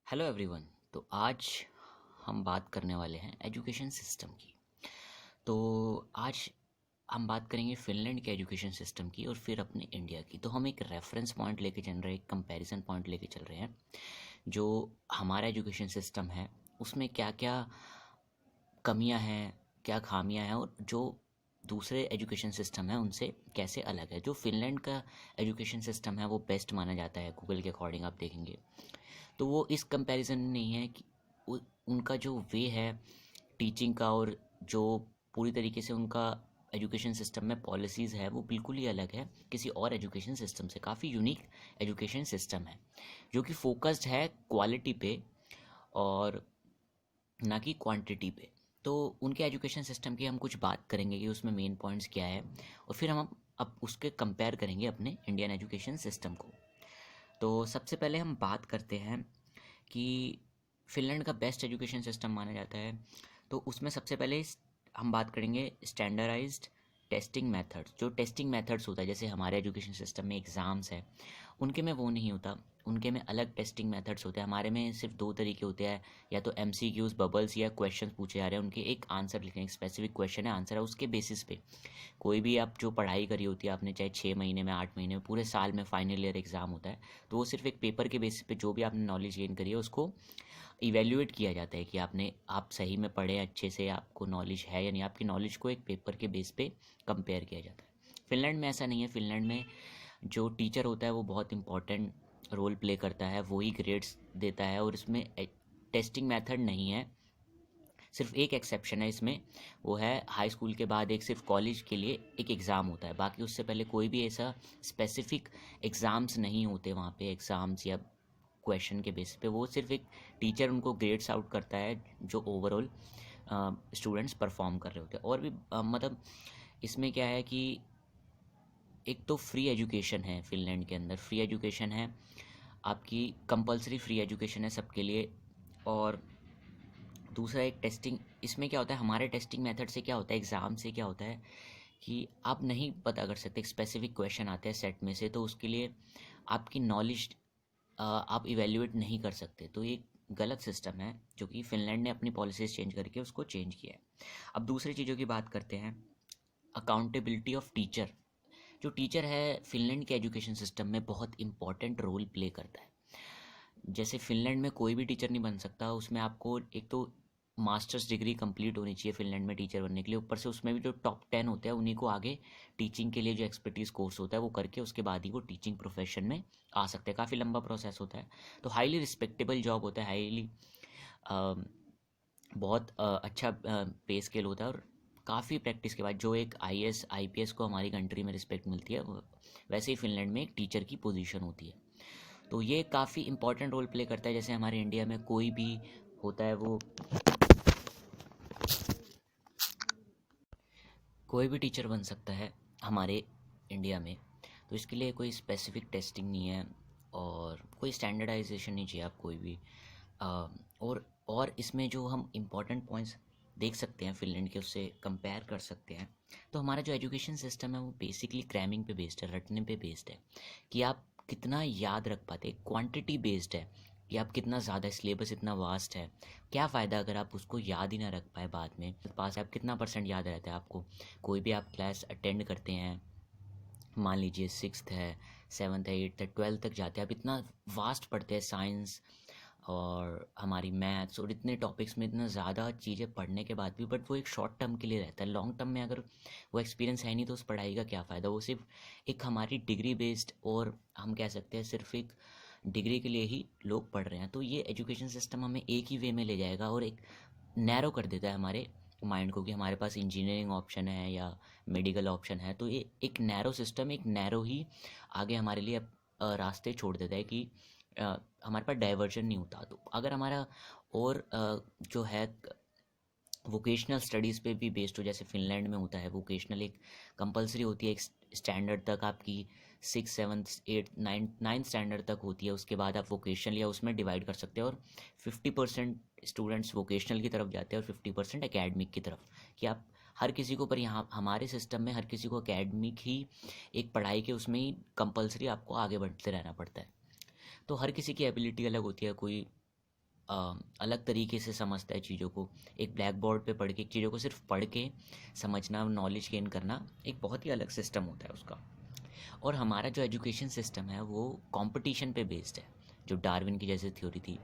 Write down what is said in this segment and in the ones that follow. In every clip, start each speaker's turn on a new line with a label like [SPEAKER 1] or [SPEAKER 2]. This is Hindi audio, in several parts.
[SPEAKER 1] Hello everyone. तो आज हम बात करने वाले हैं एजुकेशन सिस्टम की। तो आज हम बात करेंगे फिनलैंड के एजुकेशन सिस्टम की और फिर अपने इंडिया की। तो हम एक रेफरेंस पॉइंट लेके चल रहे हैं, एक कंपैरिजन पॉइंट लेके चल रहे हैं। जो हमारा एजुकेशन सिस्टम है उसमें क्या क्या कमियां हैं, क्या खामियां हैं, और जो दूसरे एजुकेशन सिस्टम है उनसे कैसे अलग है। जो फिनलैंड का एजुकेशन सिस्टम है वो बेस्ट माना जाता है गूगल के अकॉर्डिंग, आप देखेंगे तो वो इस कंपैरिजन में नहीं है कि उनका जो वे है टीचिंग का और जो पूरी तरीके से उनका एजुकेशन सिस्टम में पॉलिसीज़ है वो बिल्कुल ही अलग है किसी और एजुकेशन सिस्टम से। काफ़ी यूनिक एजुकेशन सिस्टम है जो कि फोकस्ड है क्वालिटी पे और ना कि क्वांटिटी पे। तो उनके एजुकेशन सिस्टम की हम कुछ बात करेंगे कि उसमें मेन पॉइंट्स क्या है, और फिर हम अब उसके कंपेयर करेंगे अपने इंडियन एजुकेशन सिस्टम को। तो सबसे पहले हम बात करते हैं कि फ़िनलैंड का बेस्ट एजुकेशन सिस्टम माना जाता है। तो उसमें सबसे पहले हम बात करेंगे स्टैंडर्डाइज्ड टेस्टिंग मेथड्स। जो टेस्टिंग मेथड्स होता है जैसे हमारे एजुकेशन सिस्टम में एग्ज़ाम्स है, उनके में वो नहीं होता। उनके में अलग टेस्टिंग मेथड्स होते हैं। हमारे में सिर्फ दो तरीके होते हैं, या तो MCQs बबल्स या क्वेश्चन पूछे जा रहे हैं, उनके एक आंसर लिखने, एक स्पेसिफिक क्वेश्चन है, आंसर है, उसके बेसिस पे कोई भी आप जो पढ़ाई करी होती है आपने, चाहे 6 महीने में, 8 महीने में, पूरे साल में फाइनल ईयर एग्ज़ाम होता है, तो वो सिर्फ एक पेपर के बेसिस पे जो भी आपने नॉलेज गेन करी है उसको इवेल्युएट किया जाता है कि आप सही में पढ़े अच्छे से, आपको नॉलेज है या नहीं। आपकी नॉलेज को एक पेपर के बेस पे कंपेयर किया जाता है। फिनलैंड में ऐसा नहीं है। फिनलैंड में जो टीचर होता है वो बहुत इंपॉर्टेंट रोल प्ले करता है, वो ही ग्रेड्स देता है, और इसमें टेस्टिंग मेथड नहीं है। सिर्फ एक एक्सेप्शन है इसमें, वो है हाई स्कूल के बाद एक सिर्फ कॉलेज के लिए एक एग्ज़ाम होता है। बाकी उससे पहले कोई भी ऐसा स्पेसिफिक एग्ज़ाम्स नहीं होते वहाँ पे, एग्ज़ाम्स या क्वेश्चन के बेस पे। वो सिर्फ एक टीचर उनको ग्रेड्स आउट करता है जो ओवरऑल स्टूडेंट्स परफॉर्म कर रहे होते हैं। और भी मतलब इसमें क्या है कि एक तो फ्री एजुकेशन है फिनलैंड के अंदर, फ्री एजुकेशन है आपकी, कंपलसरी फ्री एजुकेशन है सबके लिए। और दूसरा एक टेस्टिंग, इसमें क्या होता है हमारे टेस्टिंग मेथड से क्या होता है, एग्ज़ाम से क्या होता है कि आप नहीं पता कर सकते, स्पेसिफिक क्वेश्चन आते हैं सेट में से, तो उसके लिए आपकी नॉलेज आप इवेल्युएट नहीं कर सकते। तो ये गलत सिस्टम है जो कि फिनलैंड ने अपनी पॉलिसीज़ चेंज करके उसको चेंज किया है। अब दूसरी चीज़ों की बात करते हैं। Accountability of teacher. जो टीचर है फिनलैंड के एजुकेशन सिस्टम में बहुत इंपॉर्टेंट रोल प्ले करता है। जैसे फिनलैंड में कोई भी टीचर नहीं बन सकता, उसमें आपको एक तो मास्टर्स डिग्री कंप्लीट होनी चाहिए फिनलैंड में टीचर बनने के लिए। ऊपर से उसमें भी जो टॉप 10 होते हैं उन्हीं को आगे टीचिंग के लिए जो एक्सपर्टीज़ कोर्स होता है वो करके उसके बाद ही वो टीचिंग प्रोफेशन में आ सकते हैं। काफ़ी लंबा प्रोसेस होता है, तो हाईली रिस्पेक्टेबल जॉब होता है, हाईली बहुत अच्छा पे स्केल होता है। और काफ़ी प्रैक्टिस के बाद जो एक IAS IPS को हमारी कंट्री में रिस्पेक्ट मिलती है, वैसे ही फिनलैंड में एक टीचर की पोजीशन होती है। तो ये काफ़ी इंपॉर्टेंट रोल प्ले करता है। जैसे हमारे इंडिया में कोई भी होता है, वो कोई भी टीचर बन सकता है हमारे इंडिया में। तो इसके लिए कोई स्पेसिफिक टेस्टिंग नहीं है और कोई स्टैंडर्डाइजेशन नहीं चाहिए आप कोई भी। और इसमें जो हम इम्पॉर्टेंट पॉइंट्स देख सकते हैं फिनलैंड के, उससे कंपेयर कर सकते हैं। तो हमारा जो एजुकेशन सिस्टम है वो बेसिकली क्रैमिंग पे बेस्ड है, रटने पे बेस्ड है कि आप कितना याद रख पाते। क्वांटिटी बेस्ड है कि आप कितना ज़्यादा, सिलेबस इतना वास्ट है, क्या फ़ायदा अगर आप उसको याद ही ना रख पाए बाद में। पास आप कितना परसेंट याद रहता है आपको। कोई भी आप क्लास अटेंड करते हैं, मान लीजिए 6th है, 7th है, 8th है, 12th तक जाते हैं, आप इतना वास्ट पढ़ते हैं साइंस और हमारी मैथ्स और इतने टॉपिक्स में इतना ज़्यादा चीज़ें पढ़ने के बाद भी, बट वो एक शॉर्ट टर्म के लिए रहता है। लॉन्ग टर्म में अगर वो एक्सपीरियंस है नहीं तो उस पढ़ाई का क्या फ़ायदा। वो सिर्फ एक हमारी डिग्री बेस्ड, और हम कह सकते हैं सिर्फ एक डिग्री के लिए ही लोग पढ़ रहे हैं। तो ये एजुकेशन सिस्टम हमें एक ही वे में ले जाएगा और एक नैरो कर देता है हमारे माइंड को कि हमारे पास इंजीनियरिंग ऑप्शन है या मेडिकल ऑप्शन है। तो ये एक नैरो सिस्टम, एक नैरो ही आगे हमारे लिए रास्ते छोड़ देता है कि हमारे पास डाइवर्जन नहीं होता। तो अगर हमारा और जो है वोकेशनल स्टडीज़ पे भी बेस्ड हो, जैसे फिनलैंड में होता है वोकेशनल, एक कंपलसरी होती है, एक स्टैंडर्ड तक आपकी 6, 7, 8, 9 स्टैंडर्ड तक होती है। उसके बाद आप वोकेशनल या उसमें डिवाइड कर सकते हैं, और 50% स्टूडेंट्स वोकेशनल की तरफ जाते हैं और 50% एकेडमिक की तरफ। कि आप हर किसी को, पर यहाँ हमारे सिस्टम में हर किसी को एकेडमिक ही एक पढ़ाई के उसमें ही कंपलसरी आपको आगे बढ़ते रहना पड़ता है। तो हर किसी की एबिलिटी अलग होती है। कोई अलग तरीके से समझता है चीज़ों को। एक ब्लैक बोर्ड पे पढ़ के चीज़ों को सिर्फ पढ़ के समझना, नॉलेज गेन करना एक बहुत ही अलग सिस्टम होता है उसका। और हमारा जो एजुकेशन सिस्टम है वो कंपटीशन पे बेस्ड है, जो डार्विन की जैसे थ्योरी थी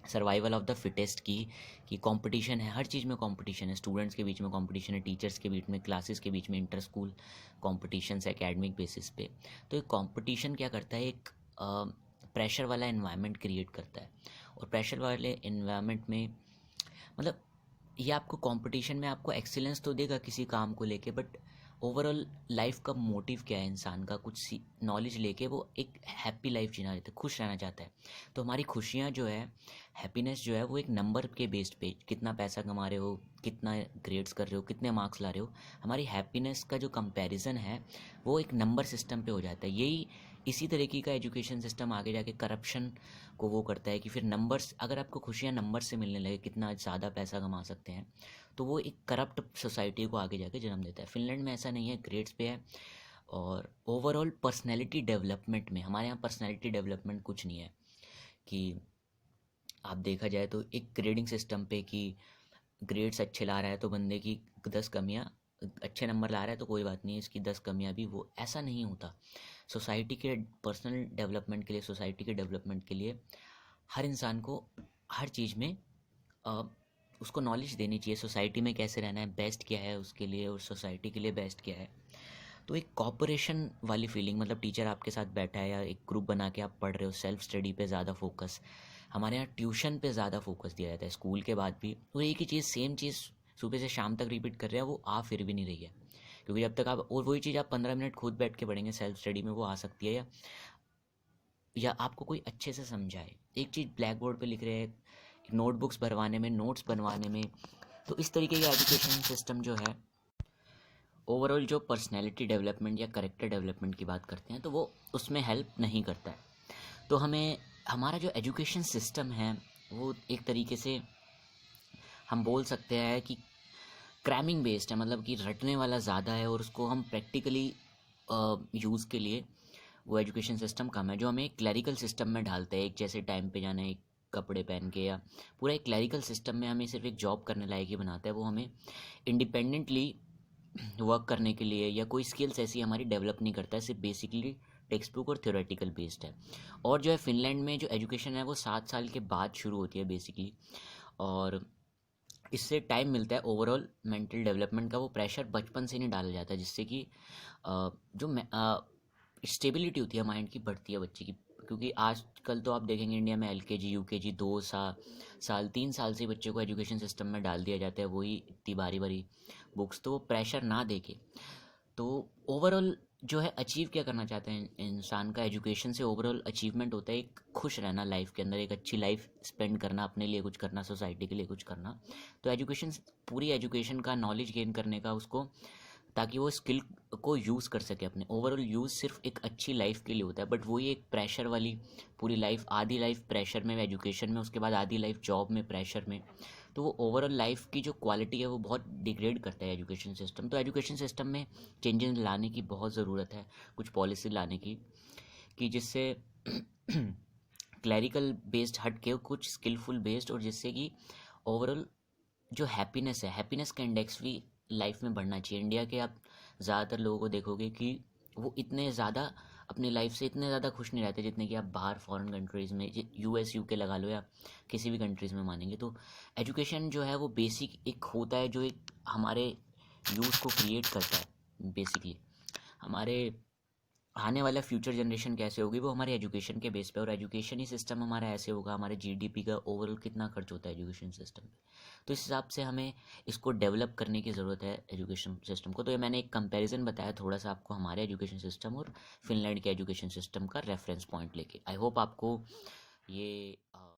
[SPEAKER 1] सर्वाइवल ऑफ द फिटेस्ट की, कि कंपटीशन है, हर चीज़ में कंपटीशन है, स्टूडेंट्स के बीच में कंपटीशन है, टीचर्स के बीच में, क्लासेस के बीच में, inter school competitions academic basis पे। तो एक कंपटीशन क्या करता है, एक प्रेशर वाला इन्वायरमेंट क्रिएट करता है। और प्रेशर वाले इन्वायरमेंट में मतलब ये आपको कंपटीशन में आपको एक्सीलेंस तो देगा किसी काम को लेके, बट ओवरऑल लाइफ का मोटिव क्या है इंसान का, कुछ नॉलेज लेके वो एक हैप्पी लाइफ जीना चाहता है, खुश रहना चाहता है। तो हमारी खुशियाँ जो है, हैप्पीनेस जो है वो एक नंबर के बेस्ड पे, कितना पैसा कमा रहे हो, कितना ग्रेड्स कर रहे हो, कितने मार्क्स ला रहे हो, हमारी हैप्पीनेस का जो कंपैरिजन है वो एक नंबर सिस्टम पे हो जाता है। यही इसी तरीके का एजुकेशन सिस्टम आगे जाके करप्शन को वो करता है कि फिर नंबर्स, अगर आपको खुशियाँ नंबर से मिलने लगे, कितना ज़्यादा पैसा कमा सकते हैं, तो वो एक करप्ट सोसाइटी को आगे जाके जन्म देता है। फिनलैंड में ऐसा नहीं है, ग्रेड्स पे है। और ओवरऑल पर्सनैलिटी डेवलपमेंट में, हमारे यहाँ पर्सनैलिटी डेवलपमेंट कुछ नहीं है कि आप देखा जाए तो एक ग्रेडिंग सिस्टम पे कि ग्रेड्स अच्छे ला रहा है तो बंदे की 10 कमियाँ, अच्छे नंबर ला रहा है तो कोई बात नहीं, इसकी 10 कमियाँ भी, वो ऐसा नहीं होता। सोसाइटी के पर्सनल डेवलपमेंट के लिए, सोसाइटी के डेवलपमेंट के लिए हर इंसान को हर चीज़ में अ, उसको नॉलेज देनी चाहिए, सोसाइटी में कैसे रहना है, बेस्ट क्या है उसके लिए और सोसाइटी के लिए बेस्ट क्या है। तो एक कॉपरेशन वाली फीलिंग, मतलब टीचर आपके साथ बैठा है या एक ग्रुप बना के आप पढ़ रहे हो, सेल्फ स्टडी पे ज़्यादा फोकस। हमारे यहाँ ट्यूशन पे ज़्यादा फोकस दिया जाता है स्कूल के बाद भी, वो एक ही चीज़, सेम चीज़ सुबह से शाम तक रिपीट कर रहे हैं, वो आ फिर भी नहीं रही है। क्योंकि जब तक आप, और वही चीज़ आप 15 मिनट खुद बैठ के पढ़ेंगे सेल्फ स्टडी में, वो आ सकती है या आपको कोई अच्छे से समझाए। एक चीज़ ब्लैक बोर्ड पे लिख रहे हैं, नोटबुक्स भरवाने में, नोट्स बनवाने में। तो इस तरीके का एजुकेशन सिस्टम जो है, ओवरऑल जो पर्सनैलिटी डेवलपमेंट या करेक्टर डेवलपमेंट की बात करते हैं, तो वो उसमें हेल्प नहीं करता है। तो हमें, हमारा जो एजुकेशन सिस्टम है वो एक तरीके से हम बोल सकते हैं कि क्रैमिंग बेस्ड है, मतलब कि रटने वाला ज़्यादा है और उसको हम प्रैक्टिकली यूज़ के लिए वो एजुकेशन सिस्टम कम है, जो हमें क्लैरिकल सिस्टम में डालता है, एक जैसे टाइम पे जाना है, एक कपड़े पहन के, या पूरा एक क्लैरिकल सिस्टम में हमें सिर्फ एक जॉब करने लायक ही बनाता है। वो हमें इंडिपेंडेंटली वर्क करने के लिए या कोई स्किल्स ऐसी हमारी डेवलप नहीं करता है, सिर्फ बेसिकली टेक्स्ट बुक और थ्योरेटिकल बेस्ड है। और जो है फिनलैंड में जो एजुकेशन है वो 7 साल के बाद शुरू होती है बेसिकली, और इससे टाइम मिलता है ओवरऑल मेंटल डेवलपमेंट का। वो प्रेशर बचपन से नहीं डाला जाता, जिससे कि जो स्टेबिलिटी होती है माइंड की बढ़ती है बच्चे की। क्योंकि आजकल तो आप देखेंगे इंडिया में एलकेजी यूकेजी 2 साल 3 साल से बच्चे को एजुकेशन सिस्टम में डाल दिया जाता है, वही इतनी बारी बारी बुक्स। तो वो प्रेशर ना देके, तो ओवरऑल जो है अचीव क्या करना चाहते हैं इंसान का, एजुकेशन से ओवरऑल अचीवमेंट होता है एक खुश रहना लाइफ के अंदर, एक अच्छी लाइफ स्पेंड करना, अपने लिए कुछ करना, सोसाइटी के लिए कुछ करना। तो एजुकेशन, पूरी एजुकेशन का नॉलेज गेन करने का उसको, ताकि वो स्किल को यूज़ कर सके अपने। ओवरऑल यूज़ सिर्फ एक अच्छी लाइफ के लिए होता है, बट वही एक प्रेशर वाली पूरी लाइफ, आधी लाइफ प्रेशर में एजुकेशन में, उसके बाद आधी लाइफ जॉब में प्रेशर में। तो वो ओवरऑल लाइफ की जो क्वालिटी है वो बहुत डिग्रेड करता है एजुकेशन सिस्टम। तो एजुकेशन सिस्टम में चेंजेस लाने की बहुत ज़रूरत है, कुछ पॉलिसी लाने की, कि जिससे क्लैरिकल बेस्ड हट के कुछ स्किलफुल बेस्ड, और जिससे कि ओवरऑल जो हैप्पीनेस है, हैप्पीनेस का इंडेक्स भी लाइफ में बढ़ना चाहिए। इंडिया के आप ज़्यादातर लोगों को देखोगे कि वो इतने ज़्यादा अपनी लाइफ से इतने ज़्यादा खुश नहीं रहते जितने कि आप बाहर फॉरेन कंट्रीज़ में, यूएस यूके लगा लो या किसी भी कंट्रीज़ में मानेंगे। तो एजुकेशन जो है वो बेसिक एक होता है जो एक हमारे यूथ को क्रिएट करता है बेसिकली। हमारे आने वाला फ्यूचर जनरेशन कैसे होगी वो हमारे एजुकेशन के बेस पे, और एजुकेशन ही सिस्टम हमारा ऐसे होगा, हमारे जीडीपी का ओवरऑल कितना खर्च होता है एजुकेशन सिस्टम पे। तो इस हिसाब से हमें इसको डेवलप करने की ज़रूरत है एजुकेशन सिस्टम को। तो ये मैंने एक कंपैरिजन बताया थोड़ा सा आपको हमारे एजुकेशन सिस्टम और फिनलैंड के एजुकेशन सिस्टम का रेफरेंस पॉइंट लेके। आई होप आपको ये